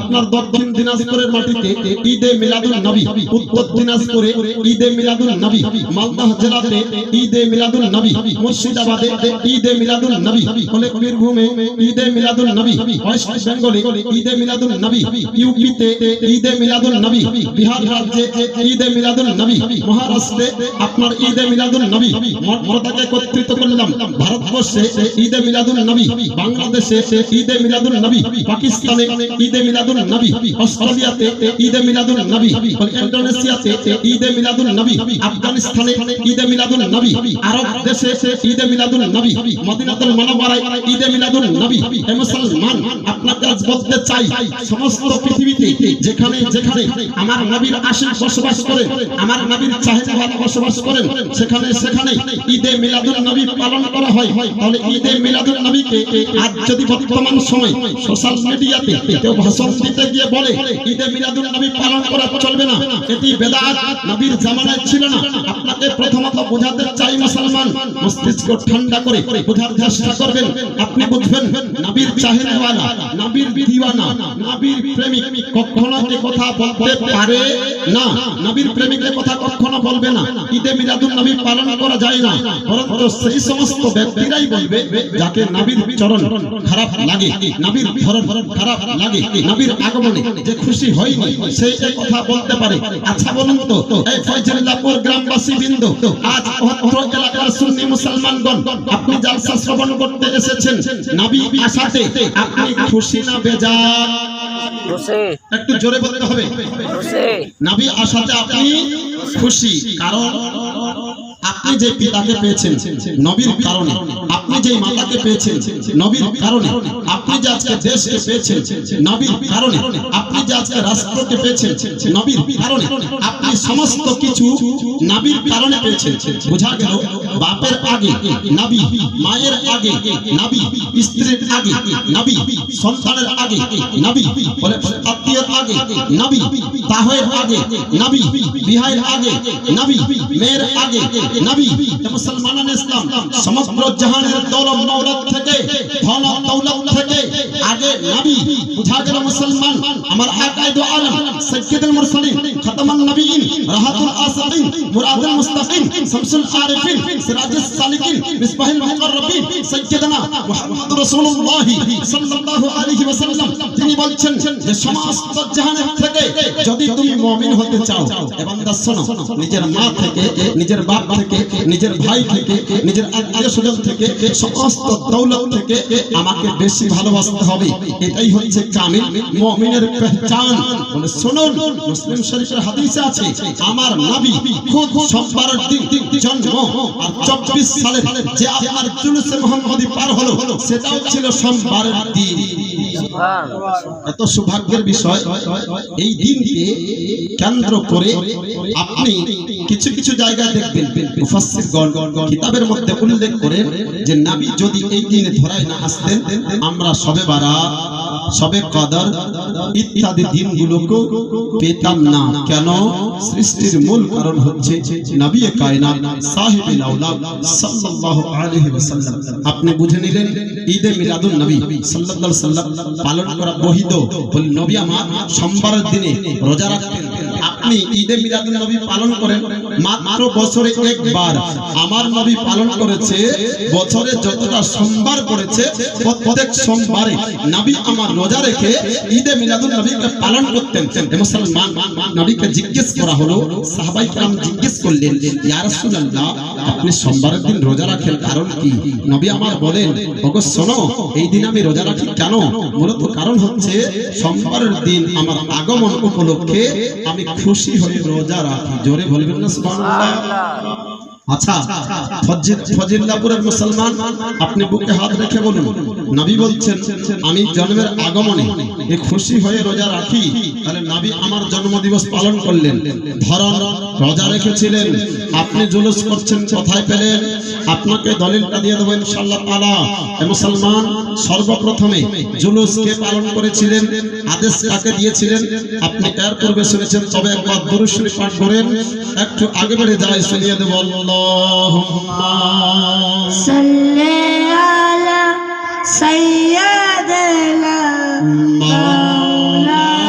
আপনার দক্ষিণ দিনাজপুরের মাটিতে ঈদে মিলাদুন নবী, উত্তর দিনাজপুরে ঈদে মিলাদুন নবী, মালদা জেলাতে ঈদে মিলাদুন নবী, মুর্শিদাবাদে ঈদে মিলাদুন নবী, বীরভূমে ঈদে মিলাদুন নবী, ওয়েস্ট বেঙ্গলে ঈদে মিলাদুন নবী, ইউপিতে ঈদে মিলাদুন নবী, বিহার রাজ্যে ঈদে মিলাদুন নবী, মহারাষ্ট্রে আপনার ঈদে মিলাদুন নবী। মর্যাদাকে একত্রিত করলাম। ভারতবর্ষে ঈদে মিলাদুন নবী, বাংলাদেশে ঈদে মিলাদুন নবী, পাকিস্তানে ঈদে মিলাদুন নবী, অস্ট্রেলিয়াতে ঈদে মিলাদুন নবী, ইন্দোনেশিয়াতে ঈদে মিলাদুন নবী, আফগানিস্তানে ঈদে মিলাদুন নবী, আরব দেশে ঈদে মিলাদুন নবী, মদিনাতুল মুনাওয়ারায় ঈদে মিলাদুন নবী। হে মুসলমান, আপনাকে আজ বলতে চাই, সমস্ত পৃথিবীতে যেখানে যেখানে আমার নবীর আশিক বসবাস করে, আমার নবীর চাহিদাওয়ালা বসবাস করেন, সেখানে সেখানে ঈদে মিলাদুন নবী পালন করা হয়। তাহলে ঈদে মিলাদুন নবীকে আজ যদি বর্তমান সময় সোশ্যাল মিডিয়াতে কেউ ভাষণ দিতে গিয়ে বলে ঈদে মিলাদুন নবী পালন করা চলবে না, এটি বেদাত, নবীর জামানায় ছিল না। আপনাকে প্রথমত বোঝাতে চাই মুসলমান, মস্তিষ্ক ঠান্ডা করে বোঝার চেষ্টা করবেন। আপনি বুঝবেন নবীর চাহিদাওয়ালা, নবীর দিওয়ানা, নবীর প্রেমিক কখনো এই কথা বলতে পারে না, নবীর প্রেমিকের কথা কখনো বলবে না। ঈদে মিলাদুন নবী পালন করা যায় না, বরং সেই সমস্ত ব্যক্তিরাই বলবে যাকে নবীর চরণ খারাপ লাগে, নবীর ধরন খারাপ লাগে, নবীর আগমনে যে খুশি হয়নি, সেই এই কথা বলতে পারে। আচ্ছা বলুন তো, এই ফয়জুল্লাহপুর গ্রামবাসী বৃন্দ, আজ অত্র এলাকার সুন্নি মুসলমানগণ, আপনি জালসা শ্রবণ করতে এসেছেন, নবী আসাতে আপনি খুশি না বেজার? একটু জোরে বলতে হবে। নবী আসাতে আপনি খুশি, কারণ আপনি যে পিতাকে পেয়েছেন নবীর কারণে, আপনি যে মাতাকে পেয়েছেন নবীর কারণে, আপনি যে আজকে দেশকে পেয়েছেন নবীর কারণে, আপনি যে আজকে রাষ্ট্রকে পেয়েছেন নবীর কারণে, আপনি সমস্ত কিছু নবীর কারণে পেয়েছেন। বোঝা গেল বাপের আগে নবী, মায়ের আগে নবী, স্ত্রীর আগে নবী, সন্তানের আগে নবী, বলে আত্মীয়ের আগে নবী, তাহের আগে নবী, বিহাইয়ের আগে নবী, মেয়ের আগে নবী। মুসলমানান ইসলাম সমগ্র জাহানের দৌলত মৌলত থেকে, ধন দৌলত থেকে আগে নবী। বুঝা গেল মুসলমান, আমার আকায়ে দো আলম সাইয়্যিদুল মুরসালিন, খাতামুন নবিয়্যিন, রাহাতুল আসিকিন, মুরাদুল মুস্তাকিন, শামসুল আরিফিন, সিরাজুস সালিকিন, মিসবাহুল মুকাররাবিন, সাইয়্যিদনা মুহাম্মদুর রাসূলুল্লাহ সাল্লাল্লাহু আলাইহি ওয়াসাল্লাম, তিনি বলছেন যে সমস্ত জাহানের থেকে যদি তুমি মুমিন হতে চাও, এ বান্দা শোনো, নিজের মা থেকে, নিজের বাপ থেকে, নিজের ভাই থেকে, নিজের আত্মীয় স্বজন থেকে, সমস্ত দৌলত থেকে আমাকে বেশি ভালোবাসতে হবে। এটাই হচ্ছে কামিল মুমিনের পহচান। বলে শুনুন, মুসলিম শরীফের হাদিসে আছে, আমার নবী খুদ সোমবারের দিন জন্ম, আর 24 সালের যে আপনার জুলুসে মুহাম্মদি পার হলো, সেটাও ছিল সোমবারের দিন। এত সৌভাগ্যের বিষয়, এই দিনকে কেন্দ্র করে আপনি কিছু কিছু জায়গায় দেখবেন মুফাসসিরগণ কিতাবের মধ্যে উল্লেখ করেন যে নবী যদি এই দিনে ধরায় না আসতেন, আমরা শবে বারাত, শবে কদর ইত্যাদি দিনগুলোকে পেতাম না। কেন? সৃষ্টির মূল কারণ হচ্ছে নবী কায়নাত সাহিবুল আওলাদ সাল্লাল্লাহু আলাইহি ওয়াসাল্লাম। আপনি বুঝে নিলেন ঈদে মিলাদুন নবী সাল্লাল্লাহু আলাইহি ওয়াসাল্লাম পালন করা বহিদ। বলি নবী আমার সোমবারের দিনে রোজা রাখতেন, আপনি ঈদে মিলাদুন নবী পালন করেন মাত্র বছরে একবার। আমার নবী পালন করেছে বছরে যতটা সোমবার পড়েছে, প্রত্যেক সোমবারে নবী আমার রোজা রেখে ঈদে মিলাদুন নবীকে পালন করতেন। মুসলমান, নবীকে জিজ্ঞেস করা হলো, সাহাবায়ে কেরাম জিজ্ঞেস করলেন, ইয়া রাসূলুল্লাহ, আপনি সোমবারের দিন রোজা রাখেন কারণ কি? নবী আমার বলেন, ওগো শোনো, এই দিন আমি রোজা রাখি কেন? মূলত কারণ হচ্ছে সোমবারের দিন আমার আগমন উপলক্ষে আমি খুশি হয়ে রোজা রাখি। জোরে বলবেন না সুবহানাল্লাহ। আচ্ছা, ফজিল্লাপুরের মুসলমান, আপনি বুকে হাত রেখে বলুন, নবী বলছেন আমি জন্মের আগমনে খুশি হয়ে রোজা রাখি। তাহলে নবী আমার জন্মদিবস পালন করলেন, ধরন রোজা রেখেছিলেন, আপনি জুলুস করছেন কোথায় পেলেন? আপনাকে দলিলটা দিয়ে দেবো ইনশাআল্লাহ তাআলা। মুসলমান, সর্বপ্রথমে জুলুস কে পালন করেছিলেন, আদেশ কাকে দিয়েছিলেন? আপনি এর পূর্বে শুনেছেন, তবে একবার দুরূদ শরীফ পাঠ করেন। একটু আগে বেড়ে যাই, শুনিয়ে দেব। আল্লাহুম্মা সাল্লি আলা সাইয়্যিদিনা মাওলানা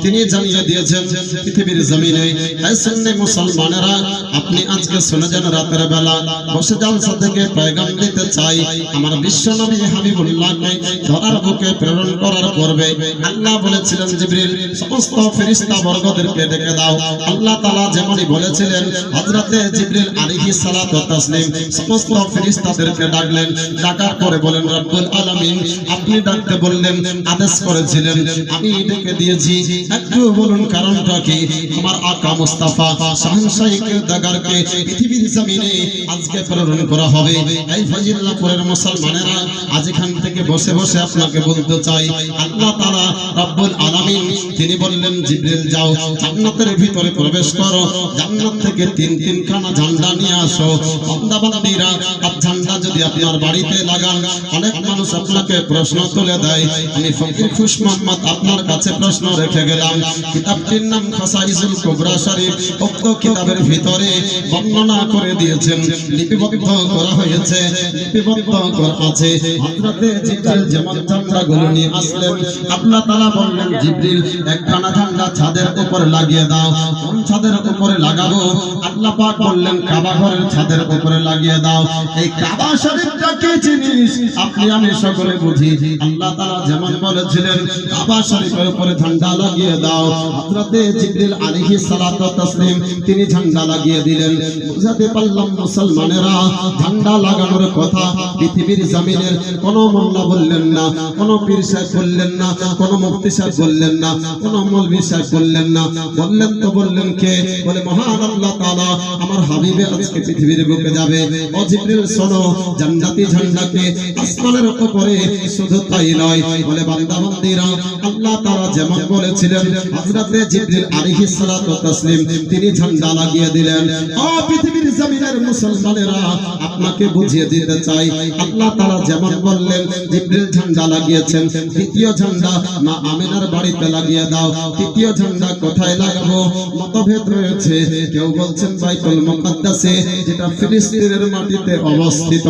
তিনি জানিয়ে দিয়েছেন পৃথিবীর জমিনে এই সুন্নি মুসলমানেরা আপনি আজকে শুনে যান রাতের বেলা বসে জালসা থেকে পয়গাম দিতে চাই আমার বিশ্ব নবী হাবিবুল্লাহকে ধরার বুকে প্রেরণ করার পূর্বে আল্লাহ বলেছিলেন জিবরিল সমস্ত ফেরেশতা বর্গদেরকে ডেকে দাও আল্লাহ তাআলা যেমনই বলেছিলেন হযরতে জিবরিল আলাইহিস সালাতু ওয়াস তাসলিম সমস্ত ফেরেশতাদেরকে ডাকলেন ডাকার পরে বলেন রব্বুল আলামিন আপনি ডাকতে বললেন আদেশ করেছিলেন আমি ডেকে দিয়েছি একটু বলুন কারণটা কি আমার আকা মুস্তাফা শাহনশাহী কিরদারকে পৃথিবীর জমিনে আজকে প্রেরণ করা হবে এই ফজিলাপুরের মুসলমানেরা আজ এখান থেকে বসে বসে আপনাকে বলতে চাই আল্লাহ তাআলা রব্বুল আলামিন তিনি বললেন জিবরিল যাও জান্নাতের ভিতরে প্রবেশ করো জান্নাত থেকে তিন খানা ঝান্ডা নিয়ে আসো বান্দা বান্দীরা আপ ঝান্ডা যদি আপনার বাড়িতে লাগান অনেক মানুষ আপনাকে প্রশ্ন তুলে দেয় আমি ফকির খুশ মোহাম্মদ আপনার কাছে প্রশ্ন রেখে গেলাম কিতাবটির নাম খাসাইসুল কুবরা শরীফ উক্ত কিতাবের ভিতরে বর্ণনা করে দিয়েছেন লিপিবদ্ধ করা হয়েছে লিপিবদ্ধ করা আছে হযরতে জিবরিল যেমন ঝান্ডাগুলো নিয়ে আসলেন আল্লাহ তাআলা বললেন জিবরিল একখানা ঝান্ডা ছাদের উপর লাগিয়ে দাও কোন ছাদের উপরে লাগাবো আল্লাহ পাক বললেন কাবা ঘরের ছাদের উপরে লাগিয়ে দাও এই কাবা শরীফটা কি জিনিস আপনি আমি সকলে বুঝি আল্লাহ তাআলা যেমন বলেছিলেন কাবা শরীফের উপরে ঝান্ডা লাগিয়ে দাও হযরতে জিবরিল আলাইহিস সালাতু ওয়াস তাসলিম তিনি ঝান্ডা লাগিয়ে দিলেন বুঝাতে পারলাম মুসলমানেরা ঝান্ডা লাগানোর কথা পৃথিবীর জমিনের কোনো মোল্লা বললেন না কোনো পীর সাহেব বললেন না কোনো মুফতি সাহেব বললেন না কোনো মৌলভী সাহেব বললেন না বললেন তো বললেন কে বলে মহান আল্লাহ তাআলা আমার হাবিবে আজকে পৃথিবীর বুকে যাবে ও জিবরিল শোনো জান্নাতি ঝান্ডাকে আসমানের উপরে শুধু তাই নয় বলে বান্দা বান্দীরা আল্লাহ তাআলা যেমন বলেছিলেন হযরতে জিবরিল আলাইহিস সালাতু ওয়াস তাসলিম তিনি ঝান্ডা লাগিয়ে দিলেন ও পৃথিবীর জমিনের মুসলমানেরা আপনাকে বুঝিয়ে দিতে চাই আল্লাহ তাআলা যেমন বললেন জিবরিল ঝান্ডা লাগিয়েছেন দ্বিতীয় ঝান্ডা মা আমিনার বাড়িতে লাগিয়ে দাও তৃতীয় ঝান্ডা কোথায় লাগাবো মতভেদ রয়েছে কেউ বলছেন বাইতুল মুকাদ্দাসে যেটা ফিলিস্তিনের মাটিতে অবস্থিত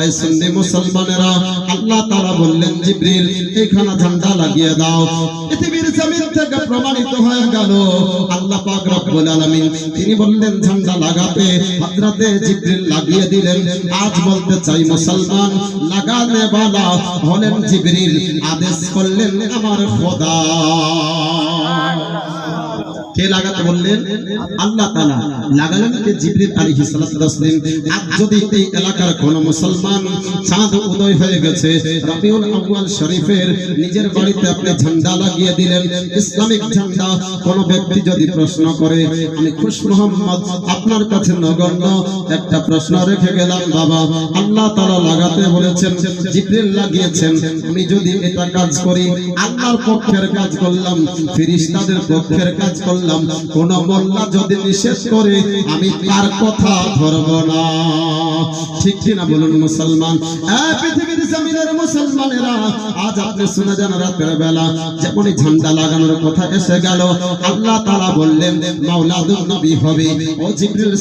এই সুন্নি মুসলমানেরা আল্লাহ তাআলা বললেন জিবরিল এইখানে ঝান্ডা লাগিয়ে দাও পৃথিবীর জমিন থেকে প্রমাণিত হয়ে গেল আল্লাহ পাক রব্বুল আলামিন তিনি বললেন ঝান্ডা লাগাতে হযরতে জিবরিল লাগিয়ে দিলেন আজ বলতে চাই মুসলমান লাগানে वाला হলেন জিবরিল আদেশ করলেন আমার খোদা কে লাগাতে বললেন আল্লাহ তাআলা লাগালেন কে জিবরিল আলাইহিস সালাতু ওয়াস সালাম আজ যদি এই এলাকার কোন মুসলমান চাঁদ উদয় হয়ে গেছে রবিউল আউয়াল শরীফের নিজের বাড়িতে আপনি ঝান্ডা লাগিয়ে দিলেন ইসলামিক ঝান্ডা কোন ব্যক্তি যদি প্রশ্ন করে আমি খুশ মোহাম্মদ আপনার কাছে নগণ্য একটা প্রশ্ন রেখে গেলাম বাবা আল্লাহ তাআলা লাগাতে বলেছেন জিবরিল লাগিয়েছেন আমি যদি এটা কাজ করি আল্লাহর পক্ষের কাজ করলাম ফেরেশতাদের পক্ষের কাজ করলাম কোন মোল্লা যদি নিষেধ করে আমি কার কথা ধরব না ঠিক কি না বলুন মুসলমান এই পৃথিবীর জমিনের মুসলমানেরা আজ আপনি শুনে যান রাতের বেলা যেমনই ঝান্ডা লাগানোর কথা এসে গেল আল্লাহ তাআলা বললেন মাওলাদুন নবী হবে ও জিবরিল